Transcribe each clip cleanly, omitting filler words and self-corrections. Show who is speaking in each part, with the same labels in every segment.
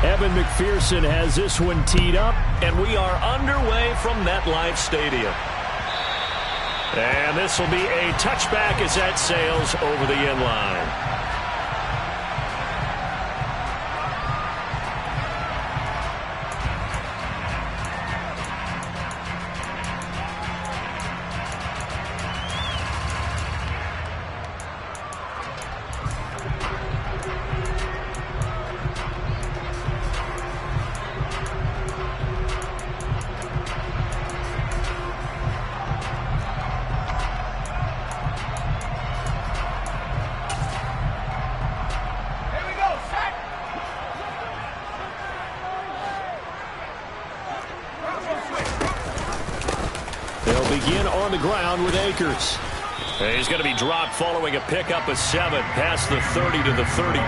Speaker 1: Evan McPherson has this one teed up, and we are underway from MetLife Stadium. And this will be a touchback as that sails over the end line. Begin on the ground with Akers. He's going to be dropped following a pickup of 7 past the 30 to the 32.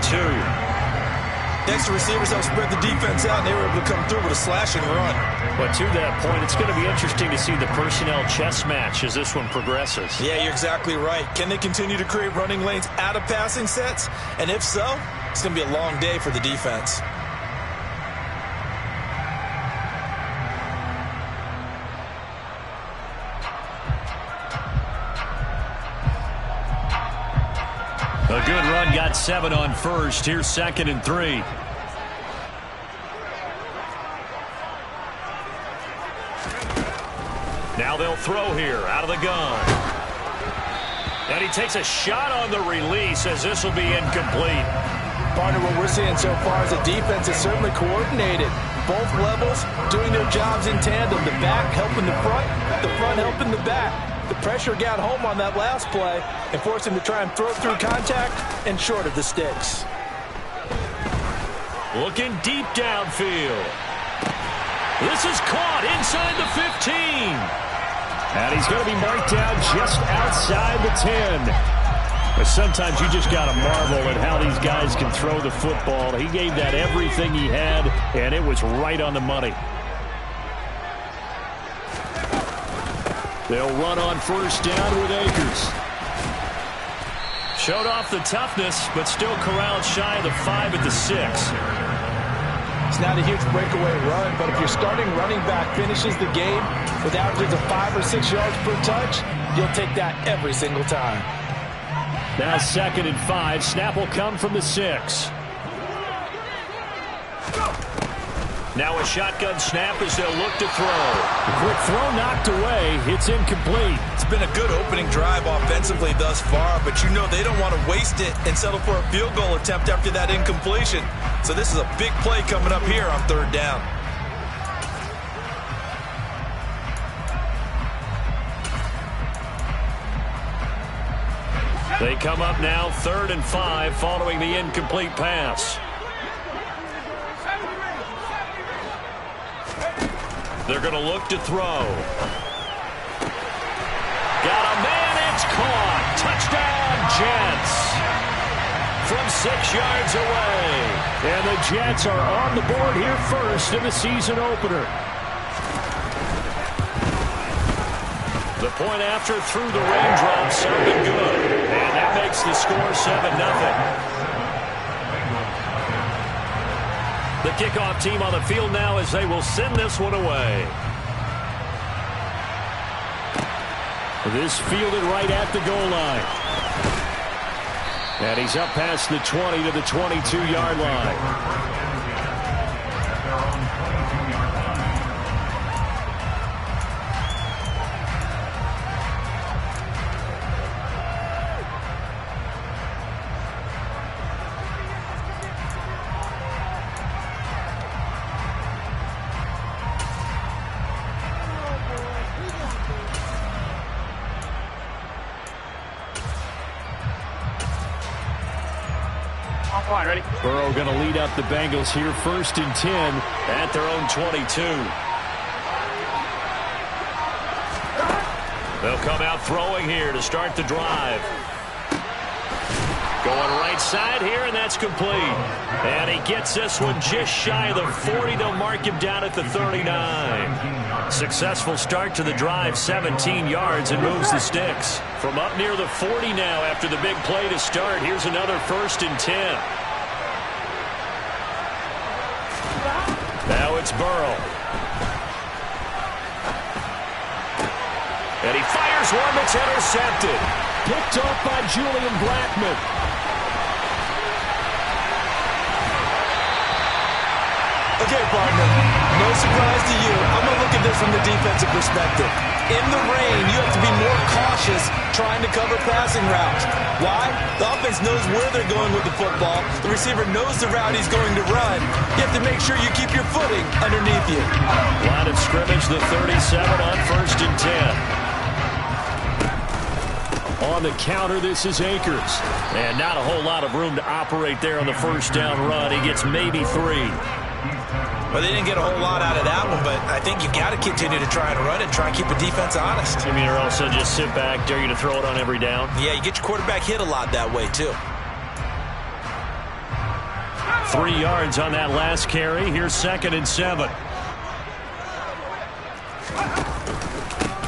Speaker 2: Next, the receivers helped spread the defense out, and they were able to come through with a slashing run.
Speaker 1: But to that point, it's going to be interesting to see the personnel chess match as this one progresses.
Speaker 2: Yeah, you're exactly right. Can they continue to create running lanes out of passing sets? And if so, it's going to be a long day for the defense.
Speaker 1: A good run, got 7 on first. Here's 2nd and 3. Now they'll throw here out of the gun. And he takes a shot on the release as this will be incomplete.
Speaker 2: Partner, what we're seeing so far is the defense is certainly coordinated. Both levels doing their jobs in tandem. The back helping the front helping the back. The pressure got home on that last play and forced him to try and throw it through contact and short of the sticks.
Speaker 1: Looking deep downfield. This is caught inside the 15. And he's going to be marked down just outside the 10. But sometimes you just got to marvel at how these guys can throw the football. He gave that everything he had, and it was right on the money. They'll run on first down with Akers. Showed off the toughness, but still corralled shy of the 5 at the 6.
Speaker 2: It's not a huge breakaway run, but if your starting running back finishes the game with averages of 5 or 6 yards per touch, you'll take that every single time.
Speaker 1: Now 2nd and 5. Snap will come from the 6. Now a shotgun snap as they'll look to throw. A quick throw knocked away. It's incomplete.
Speaker 2: It's been a good opening drive offensively thus far, but you know they don't want to waste it and settle for a field goal attempt after that incompletion. So this is a big play coming up here on 3rd down.
Speaker 1: They come up now 3rd and 5 following the incomplete pass. They're going to look to throw. Got a man, it's caught. Touchdown, Jets. From 6 yards away. And the Jets are on the board here first in the season opener. The point after through the raindrops sounded good. And that makes the score 7-0. The kickoff team on the field now as they will send this one away. This fielded right at the goal line. And he's up past the 20 to the 22-yard line.
Speaker 3: Ready?
Speaker 1: Burrow going to lead up the Bengals here 1st and 10 at their own 22. They'll come out throwing here to start the drive. Going right side here, and that's complete. And he gets this one just shy of the 40. They'll mark him down at the 39. Successful start to the drive, 17 yards, and moves the sticks. From up near the 40 now after the big play to start. Here's another 1st and 10. it's Burrow. And he fires one that's intercepted. Picked off by Julian Blackmon.
Speaker 2: Okay, partner, no surprise to you. I'm going to look at this from the defensive perspective. In the rain, you have to be more cautious trying to cover passing routes. Why? The offense knows where they're going with the football. The receiver knows the route he's going to run. You have to make sure you keep your footing underneath you.
Speaker 1: Line of scrimmage, the 37 on 1st and 10. On the counter, this is Akers. And not a whole lot of room to operate there on the first down run. He gets maybe 3.
Speaker 2: Well, they didn't get a whole lot out of that one, but I think you got to continue to try and run it, try and keep the defense honest.
Speaker 1: You mean, or also just sit back, dare you to throw it on every down?
Speaker 2: Yeah, you get your quarterback hit a lot that way, too.
Speaker 1: 3 yards on that last carry. Here's 2nd and 7.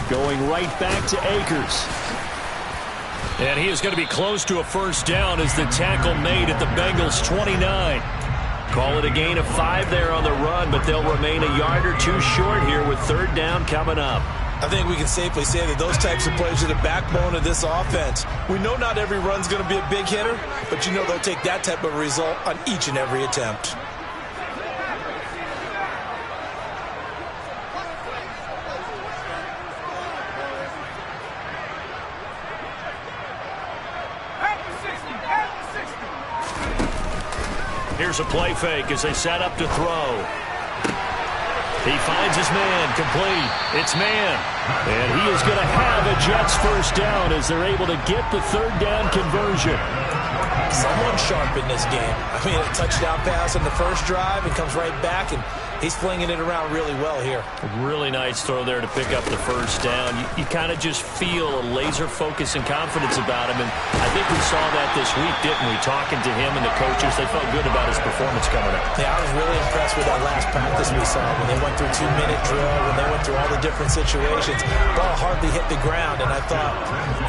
Speaker 1: Going right back to Akers. And he is going to be close to a first down as the tackle made at the Bengals' 29. Call it a gain of 5 there on the run, but they'll remain a yard or 2 short here with 3rd down coming up.
Speaker 2: I think we can safely say that those types of plays are the backbone of this offense. We know not every run's going to be a big hitter, but you know they'll take that type of result on each and every attempt.
Speaker 1: Here's a play fake as they set up to throw. He finds his man, complete. It's man. And he is going to have a Jets first down as they're able to get the 3rd down conversion.
Speaker 2: Someone sharp in this game. I mean, a touchdown pass on the first drive and comes right back, and he's flinging it around really well here.
Speaker 1: A really nice throw there to pick up the first down. You kind of just feel a laser focus and confidence about him, and I think we saw that this week, didn't we? Talking to him and the coaches, they felt good about his performance coming up.
Speaker 2: Yeah, I was really impressed with that last practice we saw when they went through 2-minute drill, when they went through all the different situations. Ball hardly hit the ground, and I thought,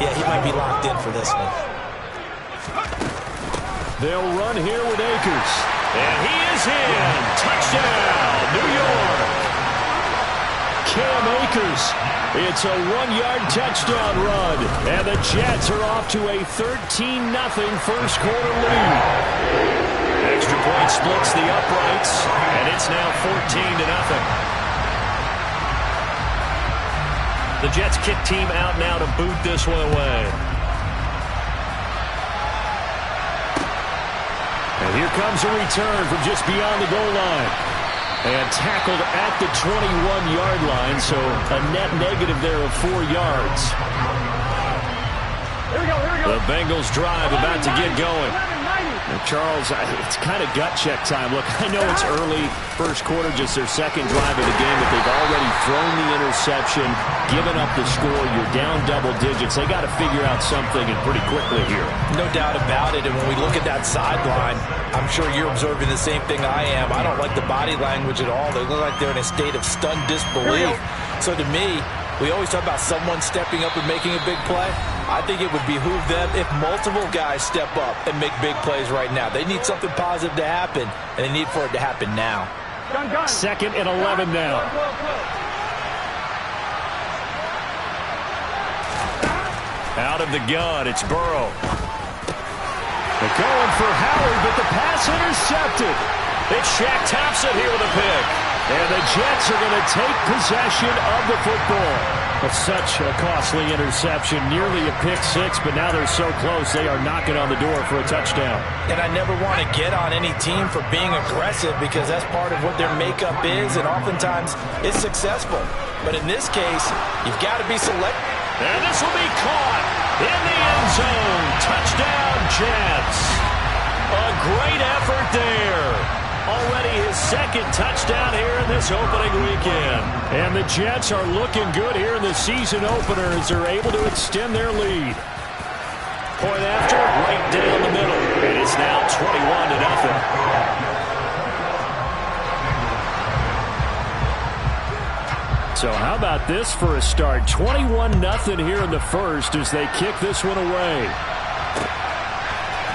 Speaker 2: yeah, he might be locked in for this one.
Speaker 1: They'll run here with Akers. And he is in. Touchdown, New York. Cam Akers. It's a 1-yard touchdown run. And the Jets are off to a 13-0 first quarter lead. Extra point splits the uprights. And it's now 14-0. The Jets kick team out now to boot this one away. And here comes a return from just beyond the goal line. And tackled at the 21-yard line, so a net negative there of 4 yards.
Speaker 3: Here we go.
Speaker 1: The Bengals drive about to get going. And Charles, it's kind of gut check time. Look, I know it's early, first quarter, just their 2nd drive of the game, but they've already thrown the interception, given up the score. You're down double digits. They got to figure out something, and pretty quickly here.
Speaker 2: No doubt about it, and when we look at that sideline, I'm sure you're observing the same thing I am. I don't like the body language at all. They look like they're in a state of stunned disbelief. So to me, we always talk about someone stepping up and making a big play. I think it would behoove them if multiple guys step up and make big plays right now. They need something positive to happen, and they need for it to happen now.
Speaker 1: 2nd and 11 now. Out of the gun, it's Burrow. They're going for Howard, but the pass intercepted. It's Shaq Thompson here with a pick. And the Jets are going to take possession of the football. That's such a costly interception, nearly a pick 6, but now they're so close they are knocking on the door for a touchdown.
Speaker 2: And I never want to get on any team for being aggressive because that's part of what their makeup is, and oftentimes it's successful. But in this case, you've got to be selective.
Speaker 1: And this will be caught in the end zone. Touchdown, Jets. A great effort there. Already his 2nd touchdown here in this opening weekend. And the Jets are looking good here in the season opener as they're able to extend their lead. Point after, right down the middle. And it's now 21-0. So how about this for a start? 21-0 here in the first as they kick this one away.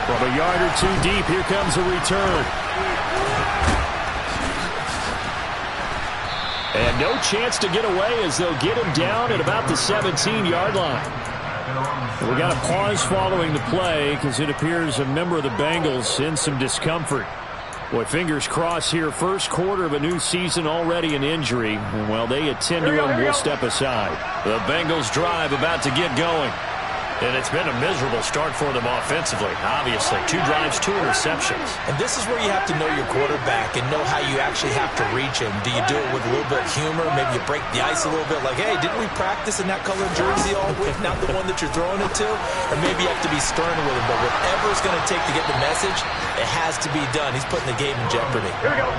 Speaker 1: From a yard or 2 deep, here comes a return. And no chance to get away as they'll get him down at about the 17-yard line. We got a pause following the play because it appears a member of the Bengals in some discomfort. Boy, fingers crossed here. First quarter of a new season, already an injury. And while they attend to him, we'll step aside. The Bengals drive about to get going. And it's been a miserable start for them offensively. Obviously, 2 drives, 2 interceptions.
Speaker 2: And this is where you have to know your quarterback and know how you actually have to reach him. Do you do it with a little bit of humor? Maybe you break the ice a little bit like, hey, didn't we practice in that colored jersey all week, not the one that you're throwing it to? Or maybe you have to be stern with him. But whatever it's going to take to get the message, it has to be done. He's putting the game in jeopardy.
Speaker 1: Here we go.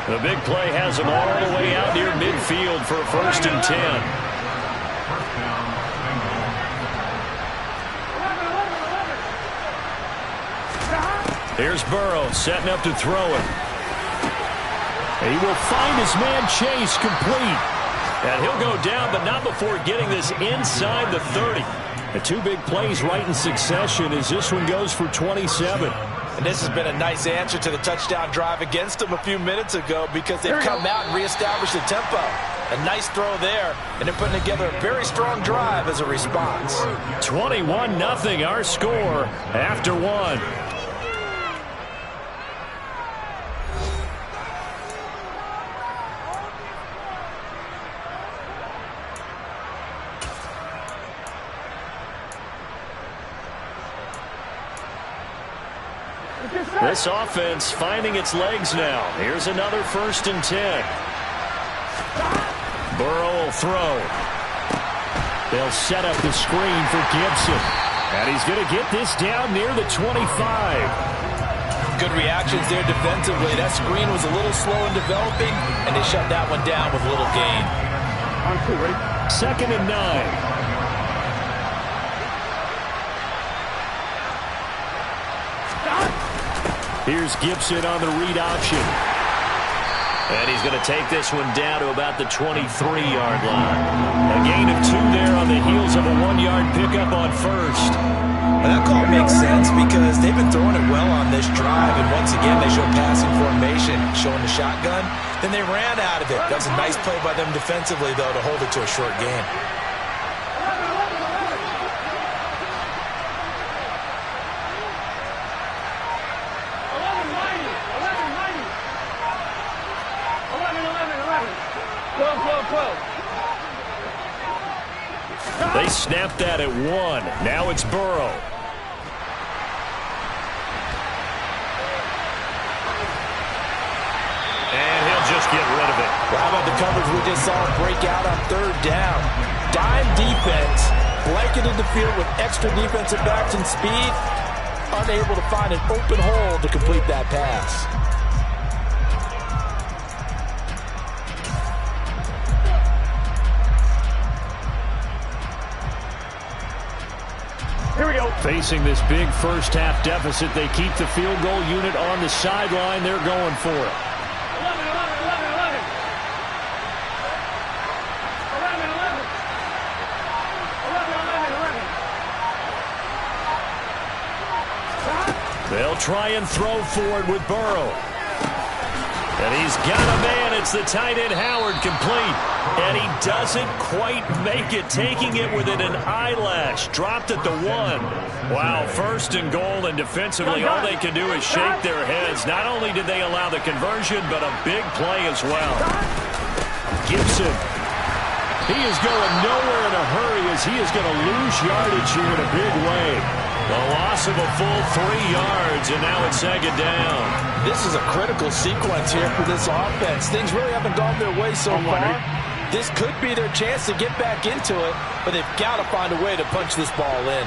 Speaker 1: The big play has him all the way out near midfield for a 1st and 10. Here's Burrow setting up to throw it. He will find his man Chase complete. And he'll go down, but not before getting this inside the 30. The 2 big plays right in succession as this one goes for 27.
Speaker 2: And this has been a nice answer to the touchdown drive against them a few minutes ago because they've come out and reestablished the tempo. A nice throw there, and they're putting together a very strong drive as a response.
Speaker 1: 21-0 our score after 1. This offense finding its legs now. Here's another 1st and 10. Burrow will throw. They'll set up the screen for Gibson. And he's going to get this down near the 25.
Speaker 2: Good reactions there defensively. That screen was a little slow in developing, and they shut that one down with little gain.
Speaker 1: 2nd and 9. Here's Gibson on the read option. And he's going to take this one down to about the 23-yard line. A gain of 2 there on the heels of a 1-yard pickup on 1st.
Speaker 2: Well, that call makes sense because they've been throwing it well on this drive. And once again, they show passing formation, showing the shotgun. Then they ran out of it. That was a nice play by them defensively, though, to hold it to a short gain.
Speaker 1: They snapped that at 1. Now it's Burrow. And he'll just get rid of it.
Speaker 2: Well, how about the coverage we just saw break out on 3rd down? Dime defense, blanketed the field with extra defensive backs and speed, unable to find an open hole to complete that pass.
Speaker 1: Here we go. Facing this big first-half deficit, they keep the field goal unit on the sideline. They're going for it. 11. They'll try and throw for it with Burrow. And he's got a man. It's the tight end Howard complete. And he doesn't quite make it, taking it within an eyelash. Dropped at the 1. Wow, 1st and goal, and defensively all they can do is shake their heads. Not only did they allow the conversion, but a big play as well. Gibson. He is going nowhere in a hurry as he is going to lose yardage here in a big way. The loss of a full 3 yards, and now it's 2nd down.
Speaker 2: This is a critical sequence here for this offense. Things really haven't gone their way so far. This could be their chance to get back into it, but they've got to find a way to punch this ball in.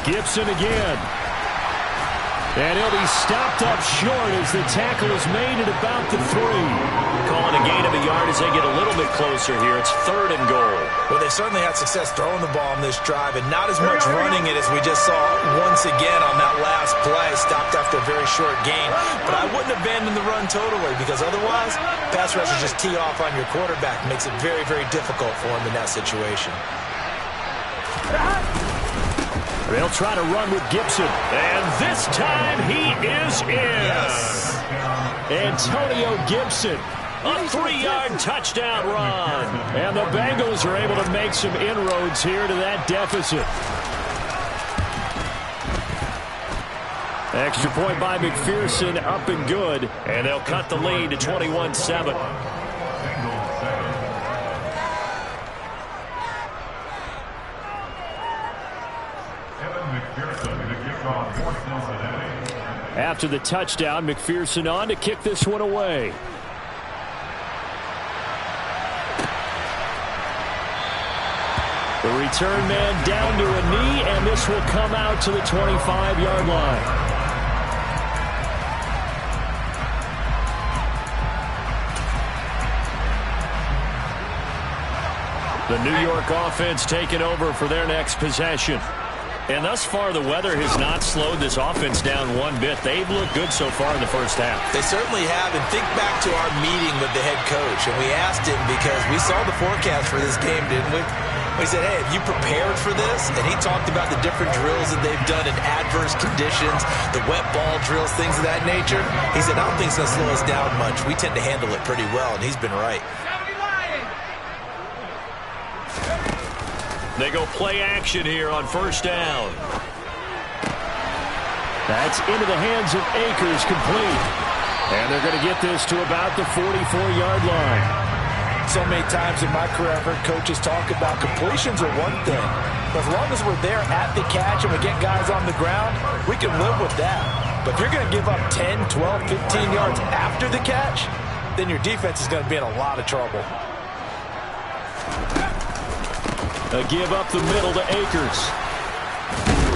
Speaker 1: Gibson again. And he'll be stopped up short as the tackle is made at about the 3. Calling a gain of a yard as they get a little bit closer here. It's 3rd and goal.
Speaker 2: Well, they certainly had success throwing the ball on this drive, and not as much running it as we just saw once again on that last play. Stopped after a very short gain. But I wouldn't abandon the run totally, because otherwise, pass rushers just tee off on your quarterback. Makes it very, very difficult for him in that situation.
Speaker 1: They'll try to run with Gibson. And this time he is in.
Speaker 2: Yes.
Speaker 1: Antonio Gibson A 3-yard touchdown run. And the Bengals are able to make some inroads here to that deficit. Extra point by McPherson, up and good. And they'll cut the lead to 21-7. After the touchdown, McPherson on to kick this one away. The return man down to a knee, and this will come out to the 25-yard line. The New York offense taking over for their next possession. And thus far, the weather has not slowed this offense down one bit. They've looked good so far in the first half.
Speaker 2: They certainly have. And think back to our meeting with the head coach. And we asked him, because we saw the forecast for this game, didn't we? We said, hey, have you prepared for this? And he talked about the different drills that they've done in adverse conditions, the wet ball drills, things of that nature. He said, I don't think it's going to slow us down much. We tend to handle it pretty well, and he's been right.
Speaker 1: They go play action here on first down. That's into the hands of Akers, complete. And they're going to get this to about the 44-yard line.
Speaker 2: So many times in my career, I've heard coaches talk about completions are one thing. But as long as we're there at the catch and we get guys on the ground, we can live with that. But if you're going to give up 10, 12, 15 yards after the catch, then your defense is going to be in a lot of trouble.
Speaker 1: A give up the middle to Akers.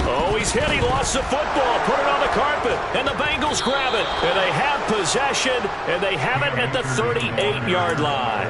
Speaker 1: Oh, he's hit. He lost the football. Put it on the carpet. And the Bengals grab it. And they have possession. And they have it at the 38-yard line.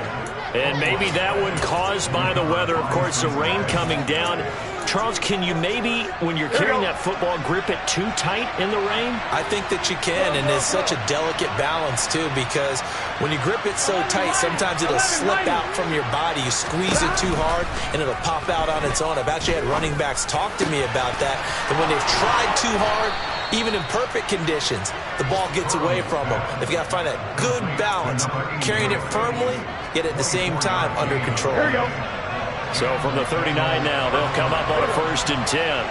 Speaker 1: And maybe that one caused by the weather. Of course, the rain coming down. Charles, can you maybe, when you're carrying that football, grip it too tight in the rain?
Speaker 2: I think that you can, and it's such a delicate balance, too, because when you grip it so tight, sometimes it'll slip out from your body. You squeeze it too hard, and it'll pop out on its own. I've actually had running backs talk to me about that, and when they've tried too hard, even in perfect conditions, the ball gets away from them. They've got to find that good balance, carrying it firmly, yet at the same time under control.
Speaker 1: Here we go. So from the 39 now, they'll come up on a 1st and 10.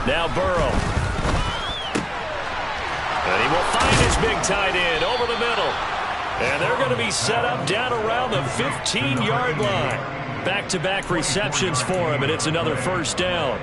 Speaker 1: Now Burrow. And he will find his big tight end over the middle. And they're going to be set up down around the 15-yard line. Back-to-back receptions for him, and it's another first down.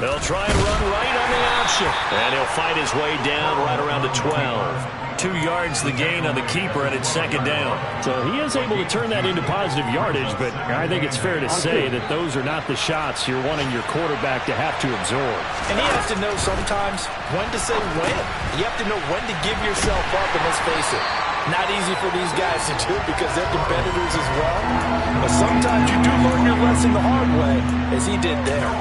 Speaker 1: They'll try and run right on the option. And he'll fight his way down right around the 12. 2 yards the gain on the keeper, and it's 2nd down. So he is able to turn that into positive yardage, but I think it's fair to say that those are not the shots you're wanting your quarterback to have to absorb.
Speaker 2: And he has to know sometimes when to say when. You have to know when to give yourself up, and let's face it, not easy for these guys to do because they're competitors as well. But sometimes you do learn your lesson the hard way, as he did there.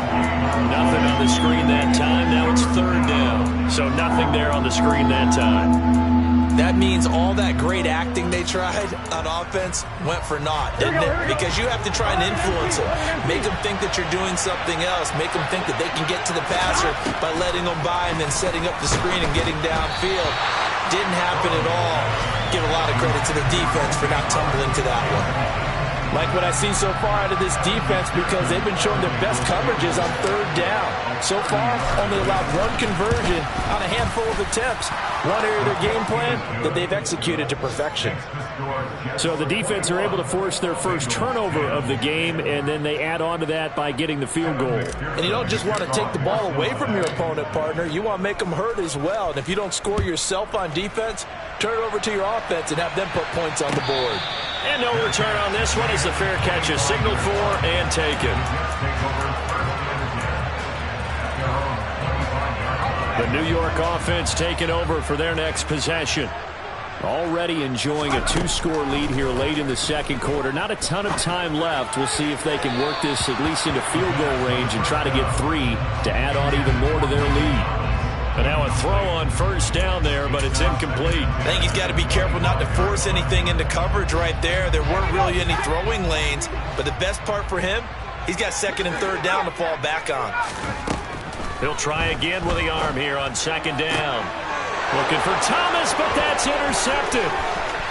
Speaker 1: Nothing on the screen that time. Now it's 3rd down. So nothing there on the screen that time.
Speaker 2: That means all that great acting they tried on offense went for naught, didn't it? Because you have to try and influence them. Make them think that you're doing something else. Make them think that they can get to the passer by letting them by and then setting up the screen and getting downfield. Didn't happen at all. Give a lot of credit to the defense for not tumbling to that one. Like what I see so far out of this defense, because they've been showing their best coverages on 3rd down. So far, only allowed 1 conversion on a handful of attempts. One area of their game plan that they've executed to perfection.
Speaker 1: So the defense are able to force their first turnover of the game, and then they add on to that by getting the field goal.
Speaker 2: And you don't just want to take the ball away from your opponent, partner. You want to make them hurt as well. And if you don't score yourself on defense, turn it over to your offense and have them put points on the board.
Speaker 1: And no return on this one as the fair catch is signaled for and taken. The New York offense taking over for their next possession. Already enjoying a 2-score lead here late in the second quarter. Not a ton of time left. We'll see if they can work this at least into field goal range and try to get 3 to add on even more to their lead. And now a throw on first down there, but it's incomplete.
Speaker 2: I think he's got to be careful not to force anything into coverage right there. There weren't really any throwing lanes, but the best part for him, he's got second and third down to fall back on.
Speaker 1: He'll try again with the arm here on second down. Looking for Thomas, but that's intercepted.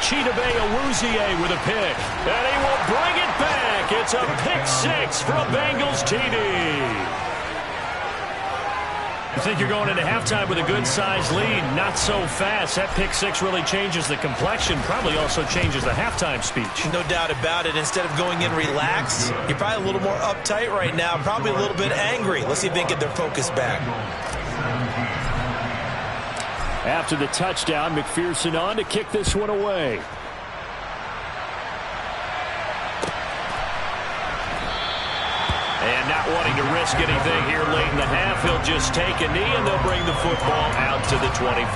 Speaker 1: Chidobe Awuzie with a pick. And he will bring it back. It's a pick 6 for a Bengals TD. You think you're going into halftime with a good-sized lead. Not so fast. That pick 6 really changes the complexion. Probably also changes the halftime speech.
Speaker 2: No doubt about it. Instead of going in relaxed, you're probably a little more uptight right now. Probably a little bit angry. Let's see if they can get their focus back.
Speaker 1: After the touchdown, McPherson on to kick this one away. And not wanting to risk anything here late in the half, he'll just take a knee and they'll bring the football out to the 25.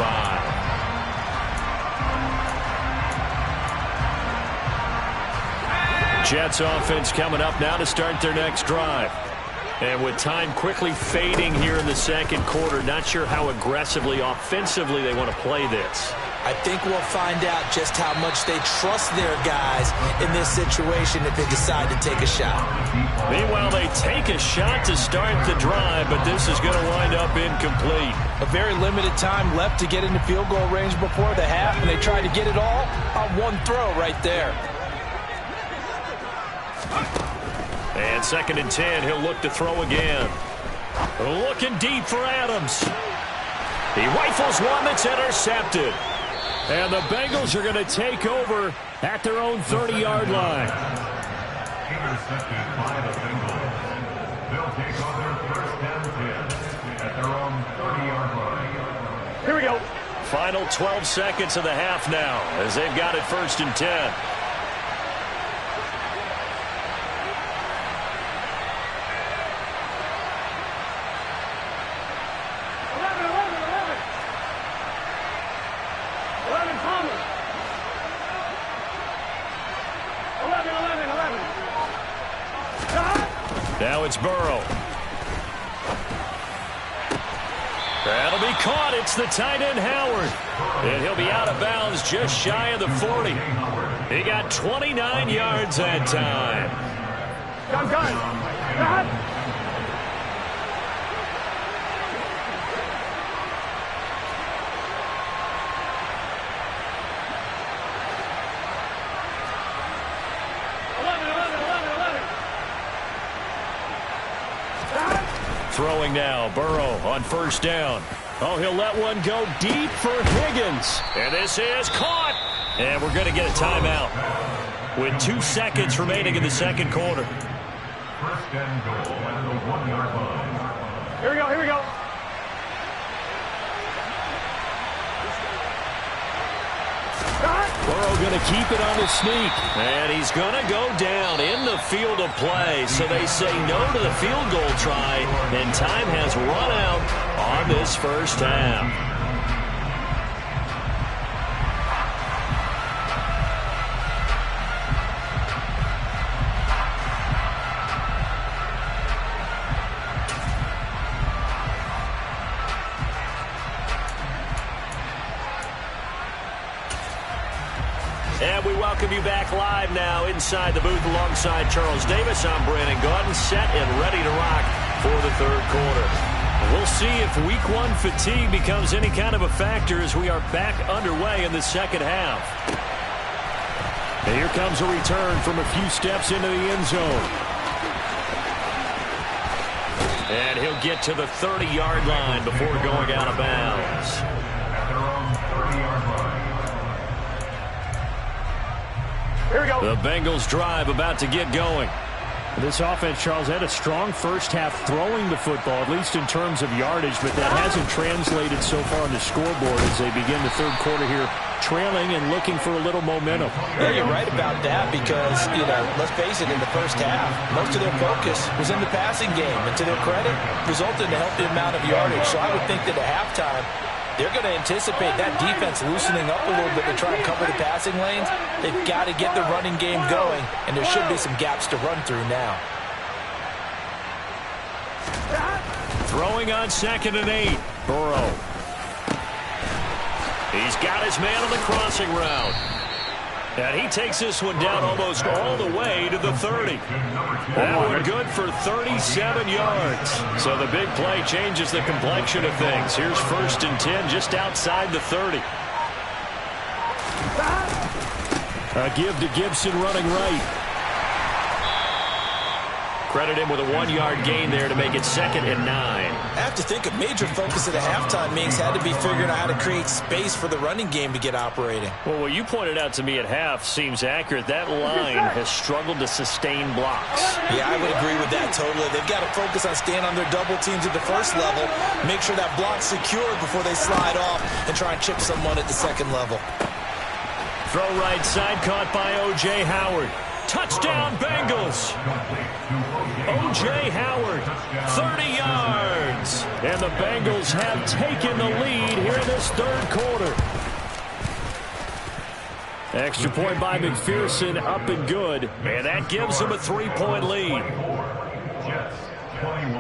Speaker 1: Jets offense coming up now to start their next drive. And with time quickly fading here in the second quarter, not sure how aggressively, offensively they want to play this.
Speaker 2: I think we'll find out just how much they trust their guys in this situation if they decide to take a shot.
Speaker 1: Meanwhile, they take a shot to start the drive, but this is going to wind up incomplete.
Speaker 2: A very limited time left to get into field goal range before the half, and they tried to get it all on one throw right there.
Speaker 1: And second and 10, he'll look to throw again. Looking deep for Adams. He rifles one that's intercepted. And the Bengals are going to take over at their own 30-yard line.
Speaker 3: Intercepted by the Bengals. They'll take on their first and 10 at their own 30-yard line.
Speaker 1: Here we go. Final 12 seconds of the half now as they've got it first and 10. Now it's Burrow. That'll be caught. It's the tight end, Howard. And he'll be out of bounds just shy of the 40. He got 29 yards that time. Throwing now, Burrow on first down. Oh, he'll let one go deep for Higgins. And this is caught. And we're going to get a timeout with 2 seconds remaining in the second quarter.
Speaker 3: First and goal at the 1-yard line.
Speaker 1: Here we go, here we go. Burrow going to keep it on the sneak. And he's going to go down in the field of play. So they say no to the field goal try. And time has run out on this first half. And we welcome you back live now inside the booth alongside Charles Davis. I'm Brandon Gaudin, set and ready to rock for the third quarter. We'll see if week 1 fatigue becomes any kind of a factor as we are back underway in the second half. And here comes a return from a few steps into the end zone. And he'll get to the 30-yard line before going out of bounds.
Speaker 3: At their own 30-yard line.
Speaker 1: Here we go. The Bengals drive about to get going. This offense, Charles, had a strong first half throwing the football, at least in terms of yardage, but that hasn't translated so far on the scoreboard as they begin the third quarter here, trailing and looking for a little momentum.
Speaker 2: Yeah, you're right about that because, let's face it, in the first half, most of their focus was in the passing game. And to their credit, resulted in a healthy amount of yardage. So I would think that at halftime, They're going to anticipate that defense loosening up a little bit to try and cover the passing lanes. They've got to get the running game going, and there should be some gaps to run through now.
Speaker 1: Throwing on 2nd and 8. Burrow. He's got his man on the crossing route. And he takes this one down almost all the way to the 30. That one good for 37 yards. So the big play changes the complexion of things. Here's 1st and 10 just outside the 30. A give to Gibson running right. Credit him with a 1-yard gain there to make it 2nd and 9.
Speaker 2: I have to think a major focus at the halftime means had to be figuring out how to create space for the running game to get operating.
Speaker 1: Well, what you pointed out to me at half seems accurate. That line has struggled to sustain blocks.
Speaker 2: Yeah, I would agree with that totally. They've got to focus on staying on their double teams at the 1st level, make sure that block's secured before they slide off and try and chip someone at the 2nd level.
Speaker 1: Throw right side caught by O.J. Howard. Touchdown, Bengals. O.J. Howard, 30 yards. And the Bengals have taken the lead here in this 3rd quarter. Extra point by McPherson, up and good. And that gives them a 3-point lead.
Speaker 3: Jets, 21.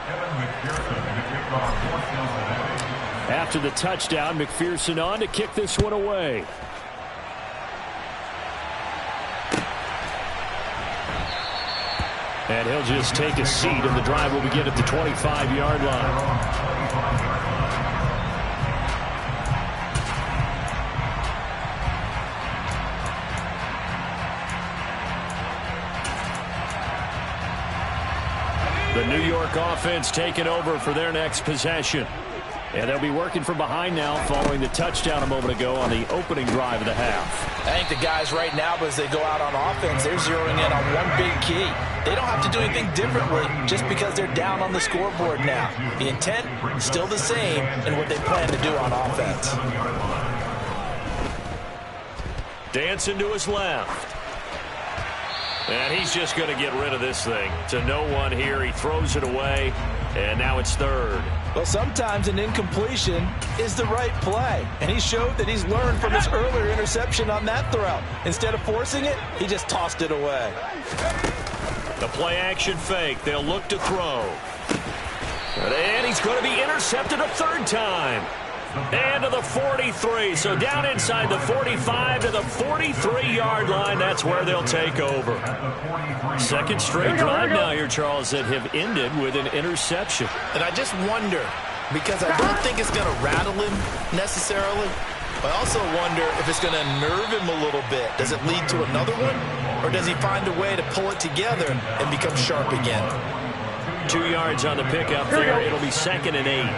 Speaker 3: Kevin McPherson to kick off 4
Speaker 1: After the touchdown, McPherson on to kick this one away. And he'll just take a seat, and the drive will begin at the 25-yard line. The New York offense taking over for their next possession. And they'll be working from behind now following the touchdown a moment ago on the opening drive of the half.
Speaker 2: I think the guys right now, as they go out on offense, they're zeroing in on one big key. They don't have to do anything differently just because they're down on the scoreboard now. The intent is still the same in what they plan to do on offense.
Speaker 1: Dancing to his left. And he's just going to get rid of this thing. To no one here. He throws it away. And now it's 3rd.
Speaker 2: Well, sometimes an incompletion is the right play. And he showed that he's learned from his earlier interception on that throw. Instead of forcing it, he just tossed it away.
Speaker 1: The play-action fake. They'll look to throw. And he's going to be intercepted a 3rd time. And to the 43. So down inside the 45 to the 43-yard line. That's where they'll take over. 2nd straight drive now here, Charles, that have ended with an interception.
Speaker 2: And I just wonder, because I don't think it's going to rattle him necessarily, but I also wonder if it's going to nerve him a little bit. Does it lead to another one? Or does he find a way to pull it together and become sharp again?
Speaker 1: 2 yards on the pickup there. It'll be 2nd and 8.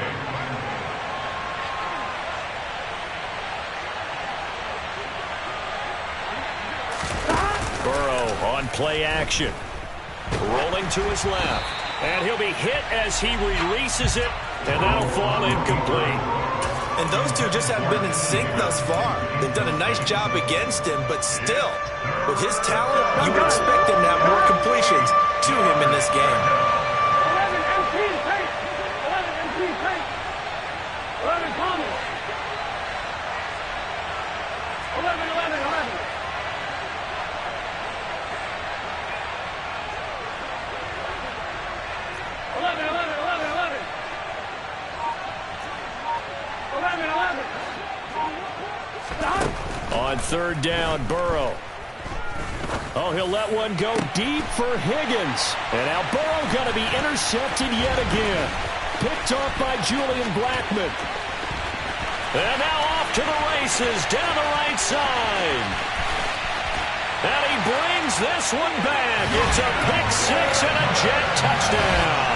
Speaker 1: Burrow on play action. Rolling to his left. And he'll be hit as he releases it. And that'll fall incomplete.
Speaker 2: And those two just haven't been in sync thus far. They've done a nice job against him, but still, with his talent, you would expect him to have more completions to him in this game.
Speaker 4: 11 Thomas. 11. 11.
Speaker 1: On 3rd down, Burrow. Oh, he'll let one go deep for Higgins. And now Burrow going to be intercepted yet again. Picked off by Julian Blackmon. And now off to the races down the right side. And he brings this one back. It's a pick-6 and a Jet touchdown.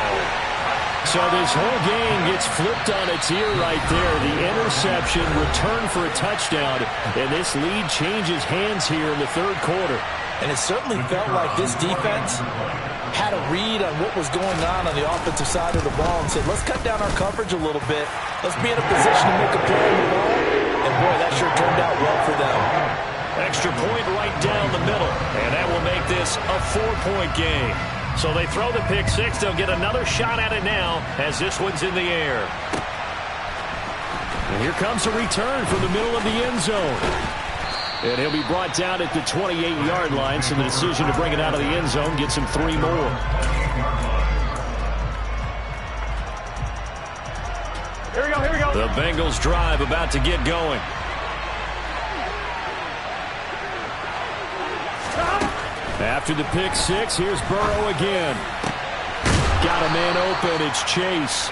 Speaker 1: So this whole game gets flipped on its ear right there. The interception, return for a touchdown, and this lead changes hands here in the 3rd quarter.
Speaker 2: And it certainly felt like this defense had a read on what was going on the offensive side of the ball and said, let's cut down our coverage a little bit. Let's be in a position to make a play on the ball. And boy, that sure turned out well for them.
Speaker 1: Extra point right down the middle, and that will make this a 4-point game. So they throw the pick-6. They'll get another shot at it now as this one's in the air. And here comes a return from the middle of the end zone. And he'll be brought down at the 28-yard line, so the decision to bring it out of the end zone gets him 3 more.
Speaker 4: Here we go, here we go.
Speaker 1: The Bengals drive about to get going. After the pick six, here's Burrow again. Got a man open, it's Chase.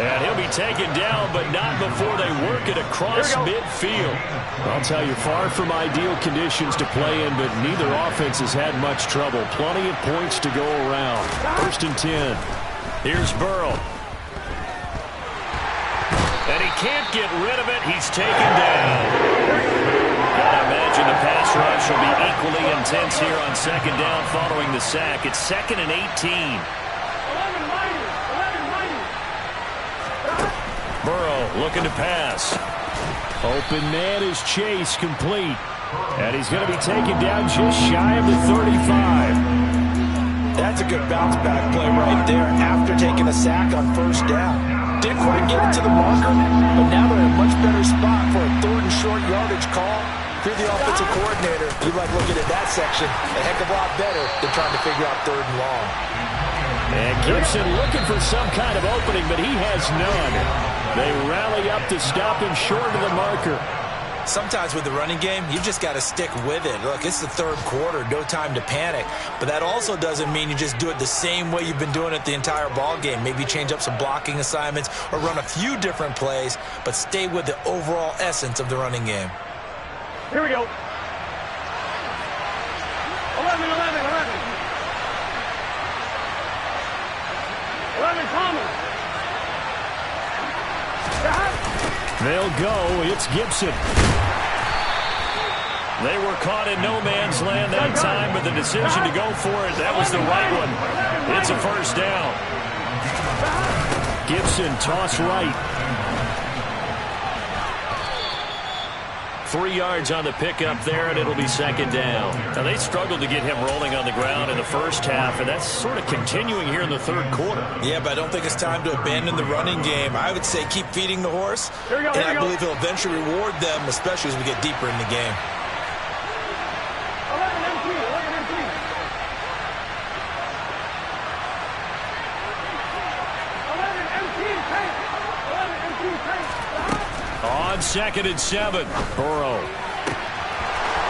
Speaker 1: And he'll be taken down, but not before they work it across midfield. I'll tell you, far from ideal conditions to play in, but neither offense has had much trouble. Plenty of points to go around. 1st and 10. Here's Burrow. And he can't get rid of it. He's taken down. I imagine the pass rush will be equally intense here on 2nd down following the sack. It's 2nd and 18. Burrow looking to pass. Open man is Chase, complete. And he's going to be taken down just shy of the 35.
Speaker 2: That's a good bounce-back play right there after taking a sack on 1st down. Didn't quite get it to the marker, but now they're in a much better spot for a 3rd and short yardage call. If you're the offensive coordinator, you like looking at that section a heck of a lot better than trying to figure out 3rd and long.
Speaker 1: And Gibson looking for some kind of opening, but he has none. They rally up to stop him short of the marker.
Speaker 2: Sometimes with the running game, you just got to stick with it. Look, it's the 3rd quarter, no time to panic. But that also doesn't mean you just do it the same way you've been doing it the entire ball game. Maybe change up some blocking assignments or run a few different plays, but stay with the overall essence of the running game.
Speaker 4: Here we go. 11, 11, 11. 11, Thomas.
Speaker 1: They'll go. It's Gibson. They were caught in no man's land that time, but the decision to go for it, that was the right one. It's a 1st down. Gibson toss right. 3 yards on the pickup there, and it'll be 2nd down. Now, they struggled to get him rolling on the ground in the 1st half, and that's sort of continuing here in the 3rd quarter.
Speaker 2: Yeah, but I don't think it's time to abandon the running game. I would say keep feeding the horse, and I believe he'll eventually reward them, especially as we get deeper in the game.
Speaker 4: 11 MT, 11 MT. 11 MT tank. 11 MT tank.
Speaker 1: On 2nd and 7, Burrow.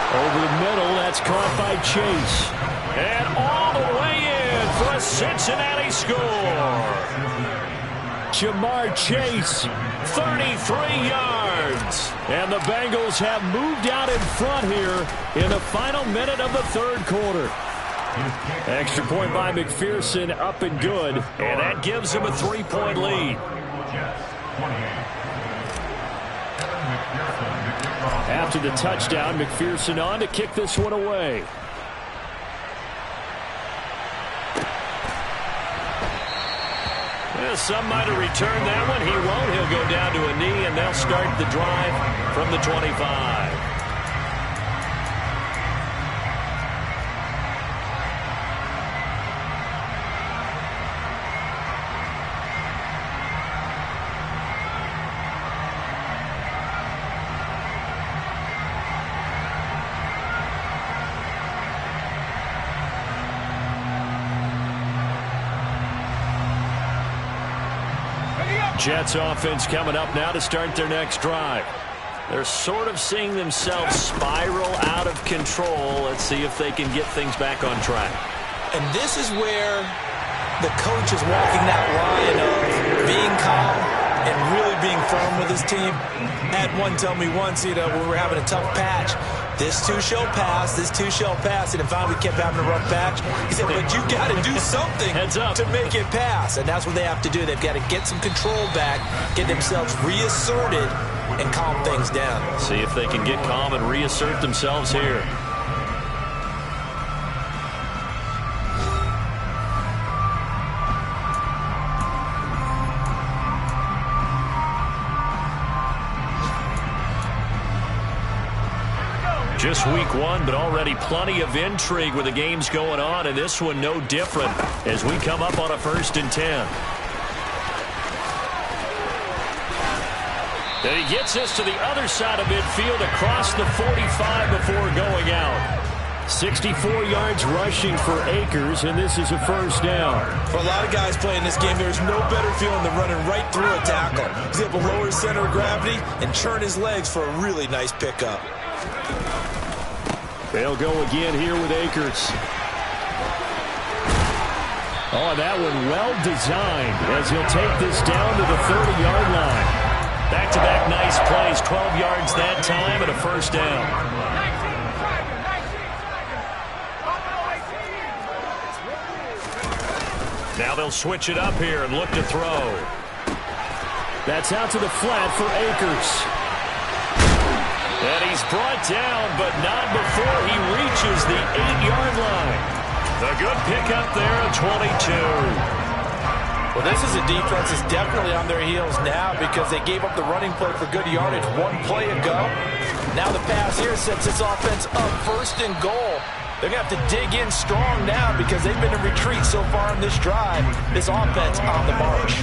Speaker 1: Over the middle, that's caught by Chase. And all the way in for a Cincinnati score. Jamar Chase, 33 yards. And the Bengals have moved out in front here in the final minute of the 3rd quarter. Extra point by McPherson, up and good. And that gives him a 3-point lead. After the touchdown, McPherson on to kick this one away. Well, some might have returned that one. He won't. He'll go down to a knee, and they'll start the drive from the 25. Jets offense coming up now to start their next drive. They're sort of seeing themselves spiral out of control. Let's see if they can get things back on track.
Speaker 2: And this is where the coach is walking that line of being calm and really being firm with his team. I had one tell me once, when we were having a tough patch, this too shall pass, this too shall pass. And finally we kept having a rough patch. He said, but you got to do something to make it pass. And that's what they have to do. They've got to get some control back, get themselves reasserted, and calm things down.
Speaker 1: See if they can get calm and reassert themselves here. Just week one, but already plenty of intrigue with the games going on, and this one no different as we come up on a 1st and 10. And he gets this to the other side of midfield across the 45 before going out. 64 yards rushing for Akers, and this is a first down.
Speaker 2: For a lot of guys playing this game, there's no better feeling than running right through a tackle. He's able to lower his center of gravity and churn his legs for a really nice pickup.
Speaker 1: They'll go again here with Akers. Oh, that one well designed as he'll take this down to the 30-yard line. Back-to-back nice plays, 12 yards that time and a first down. Now they'll switch it up here and look to throw. That's out to the flat for Akers. And he's brought down, but not before he reaches the 8-yard line. A good pickup there at 22.
Speaker 2: Well, this is a defense that's definitely on their heels now because they gave up the running play for good yardage one play ago. Now the pass here sets this offense up first and goal. They're going to have to dig in strong now because they've been in retreat so far in this drive. This offense on the march.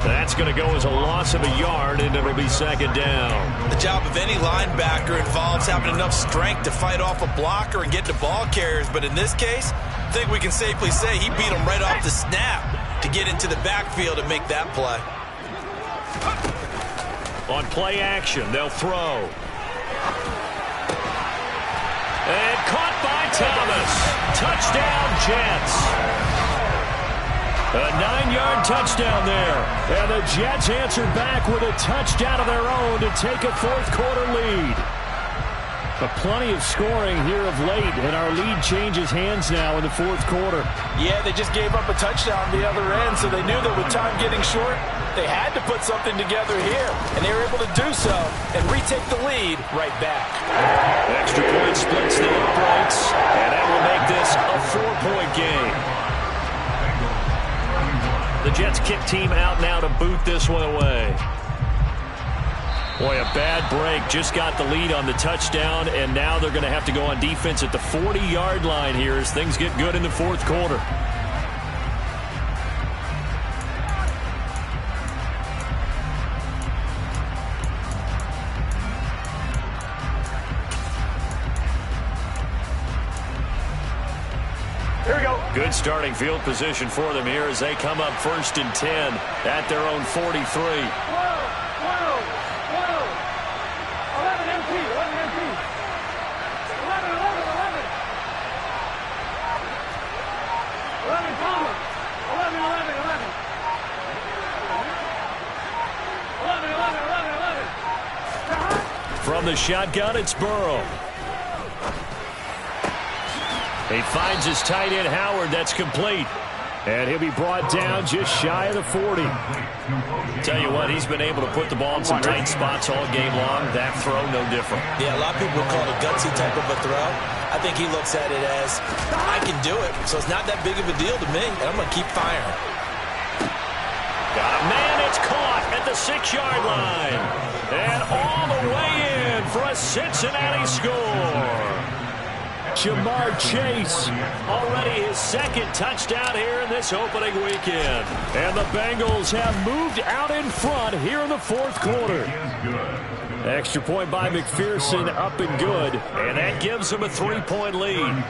Speaker 1: That's going to go as a loss of a yard, and it'll be second down.
Speaker 2: The job of any linebacker involves having enough strength to fight off a blocker and get to ball carriers. But in this case, I think we can safely say he beat him right off the snap to get into the backfield and make that play.
Speaker 1: On play action, they'll throw. And caught by Thomas. Touchdown, Jets. A 9-yard touchdown there. And the Jets answer back with a touchdown of their own to take a fourth-quarter lead. But plenty of scoring here of late, and our lead changes hands now in the fourth quarter.
Speaker 2: Yeah, they just gave up a touchdown the other end, so they knew that with time getting short, they had to put something together here, and they were able to do so and retake the lead right back.
Speaker 1: Extra point splits the uprights, and that will make this a 4-point game. The Jets kick team out now to boot this one away. Boy, a bad break. Just got the lead on the touchdown, and now they're going to have to go on defense at the 40-yard line here as things get good in the fourth quarter.
Speaker 4: Here we go.
Speaker 1: Good starting field position for them here as they come up 1st and 10 at their own 43.
Speaker 4: 11.
Speaker 1: From the shotgun, it's Burrow. He finds his tight end, Howard. That's complete. And he'll be brought down just shy of the 40. Tell you what, he's been able to put the ball in some tight spots all game long. That throw, no different.
Speaker 2: Yeah, a lot of people would call it a gutsy type of a throw. I think he looks at it as, I can do it, so it's not that big of a deal to me, and I'm going to keep firing.
Speaker 1: Got a man, it's caught at the 6-yard line. And all the way in for a Cincinnati score. Jamar Chase, already his second touchdown here in this opening weekend. And the Bengals have moved out in front here in the fourth quarter. Extra point by McPherson, up and good. And that gives them a 3-point lead.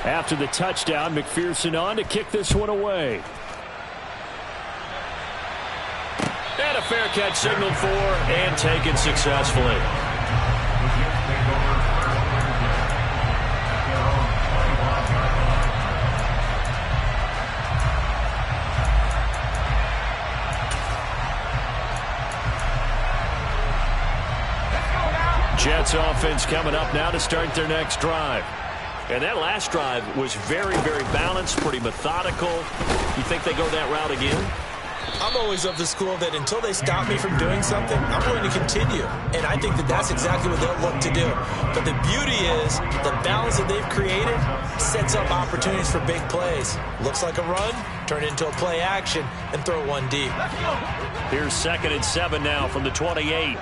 Speaker 1: After the touchdown, McPherson on to kick this one away. And a fair catch signaled for and taken successfully. Jets offense coming up now to start their next drive. And that last drive was very, very balanced, pretty methodical. You think they go that route again?
Speaker 2: I'm always of the school that until they stop me from doing something, I'm going to continue. And I think that that's exactly what they'll look to do. But the beauty is the balance that they've created sets up opportunities for big plays. Looks like a run, turn it into a play action, and throw one deep.
Speaker 1: Here's 2nd and 7 now from the 28.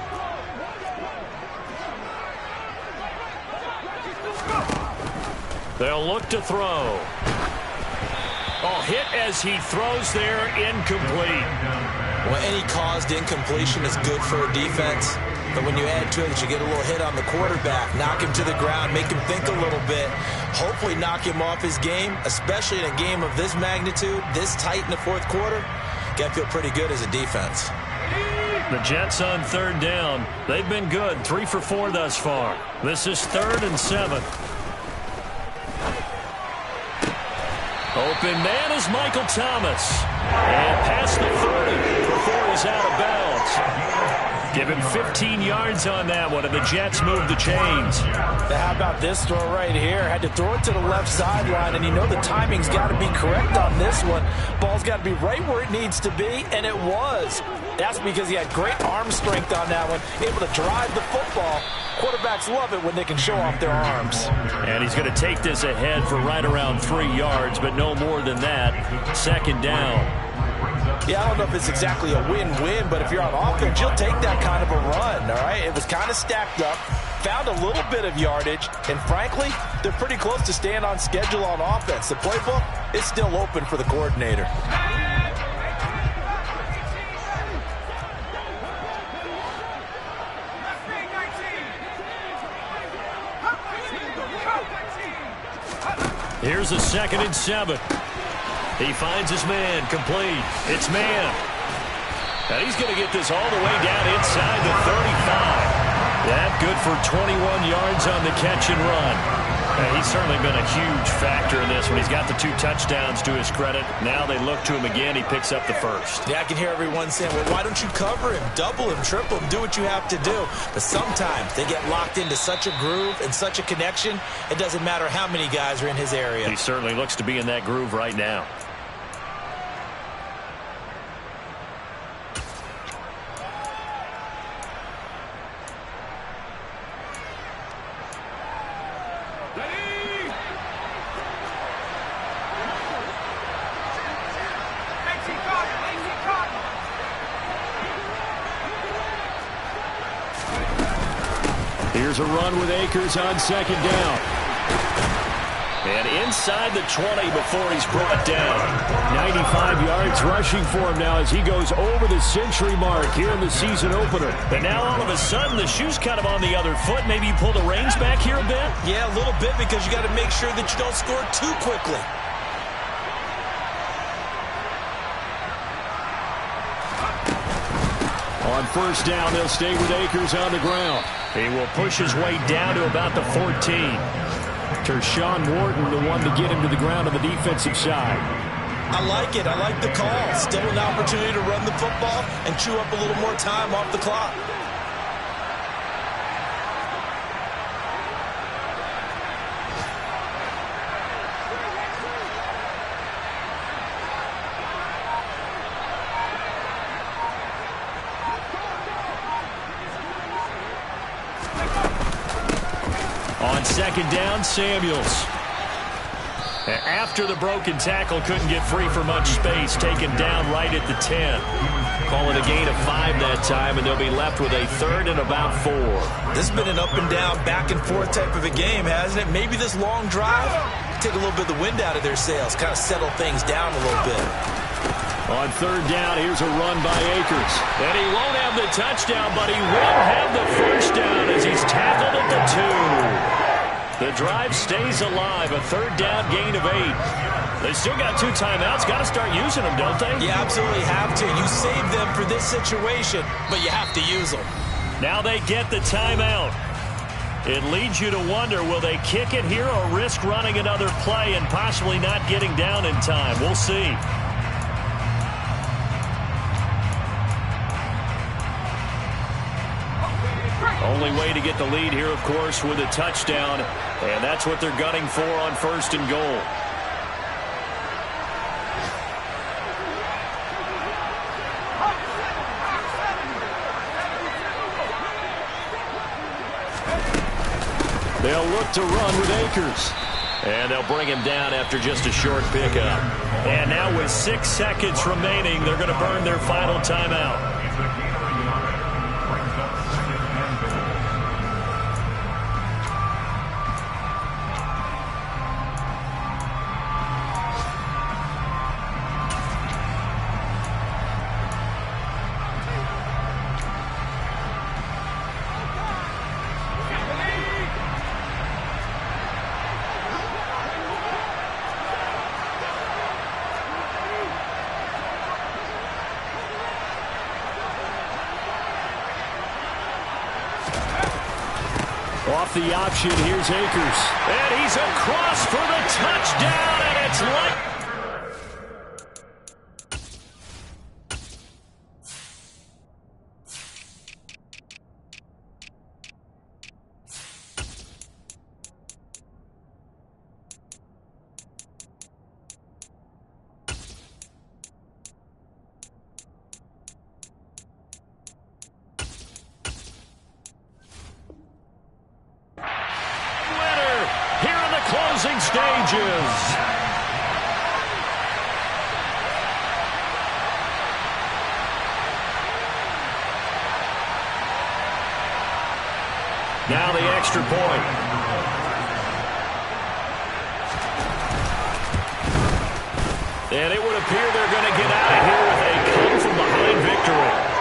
Speaker 1: They'll look to throw. Oh, hit as he throws there, incomplete.
Speaker 2: Well, any caused incompletion is good for a defense. But when you add to it that you get a little hit on the quarterback, knock him to the ground, make him think a little bit, hopefully knock him off his game, especially in a game of this magnitude, this tight in the fourth quarter, got to feel pretty good as a defense.
Speaker 1: The Jets on 3rd down. They've been good, 3 for 4 thus far. This is 3rd and 7. Open man is Michael Thomas. And past the 30 before he's out of bounds. Give him 15 yards on that one, and the Jets move the chains.
Speaker 2: How about this throw right here? Had to throw it to the left sideline, and you know the timing's got to be correct on this one. Ball's got to be right where it needs to be, and it was. That's because he had great arm strength on that one, able to drive the football. Quarterbacks love it when they can show off their arms.
Speaker 1: And he's going to take this ahead for right around 3 yards, but no more than that. 2nd down.
Speaker 2: Yeah, I don't know if it's exactly a win-win, but if you're on offense, you'll take that kind of a run, all right? It was kind of stacked up, found a little bit of yardage, and frankly, they're pretty close to staying on schedule on offense. The playbook is still open for the coordinator.
Speaker 1: Here's a 2nd and 7. He finds his man, complete. It's man. And he's going to get this all the way down inside the 35. That good for 21 yards on the catch and run. He's certainly been a huge factor in this one. He's got the 2 touchdowns to his credit. Now they look to him again. He picks up the 1st.
Speaker 2: Yeah, I can hear everyone saying, well, why don't you cover him, double him, triple him, do what you have to do. But sometimes they get locked into such a groove and such a connection, it doesn't matter how many guys are in his area.
Speaker 1: He certainly looks to be in that groove right now. Here's a run with Akers on 2nd down. And inside the 20 before he's brought down. 95 yards rushing for him now as he goes over the century mark here in the season opener. But now all of a sudden the shoe's kind of on the other foot. Maybe you pull the reins back here a bit?
Speaker 2: Yeah, a little bit because you got to make sure that you don't score too quickly.
Speaker 1: On 1st down, they'll stay with Akers on the ground. He will push his way down to about the 14. Tershawn Wharton, the one to get him to the ground on the defensive side.
Speaker 2: I like it. I like the call. Still an opportunity to run the football and chew up a little more time off the clock.
Speaker 1: On 2nd down, Samuels. After the broken tackle, couldn't get free for much space. Taken down right at the 10. Call it a gain of 5 that time, and they'll be left with a 3rd and about 4.
Speaker 2: This has been an up and down, back and forth type of a game, hasn't it? Maybe this long drive, take a little bit of the wind out of their sails, kind of settle things down a little bit.
Speaker 1: On 3rd down, here's a run by Akers. And he won't have the touchdown, but he will have the 1st down as he's tackled at the 2. The drive stays alive, a 3rd down gain of 8. They still got 2 timeouts. Got to start using them, don't they?
Speaker 2: You absolutely have to. You save them for this situation, but you have to use them.
Speaker 1: Now they get the timeout. It leads you to wonder, will they kick it here or risk running another play and possibly not getting down in time? We'll see. Only way to get the lead here, of course, with a touchdown. And that's what they're gunning for on 1st and goal. They'll look to run with Akers. And they'll bring him down after just a short pickup. And now with 6 seconds remaining, they're going to burn their final timeout. Off the option, here's Akers. And he's across for the touchdown, and it's like... closing stages. Now the extra point. And it would appear they're going to get out of here with a come-from-behind victory.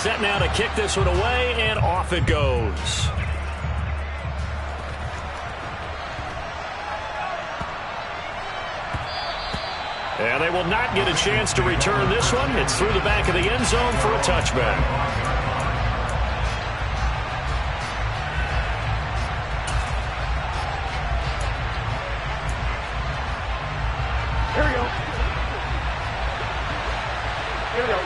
Speaker 1: Set now to kick this one away, and off it goes. And they will not get a chance to return this one. It's through the back of the end zone for a touchback.
Speaker 4: Here we go. Here we go.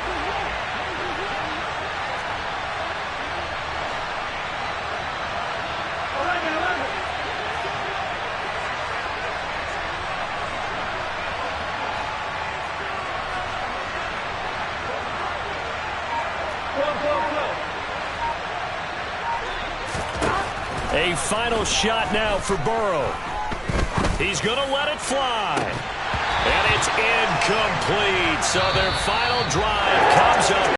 Speaker 1: A final shot now for Burrow. He's going to let it fly. And it's incomplete. So their final drive comes up.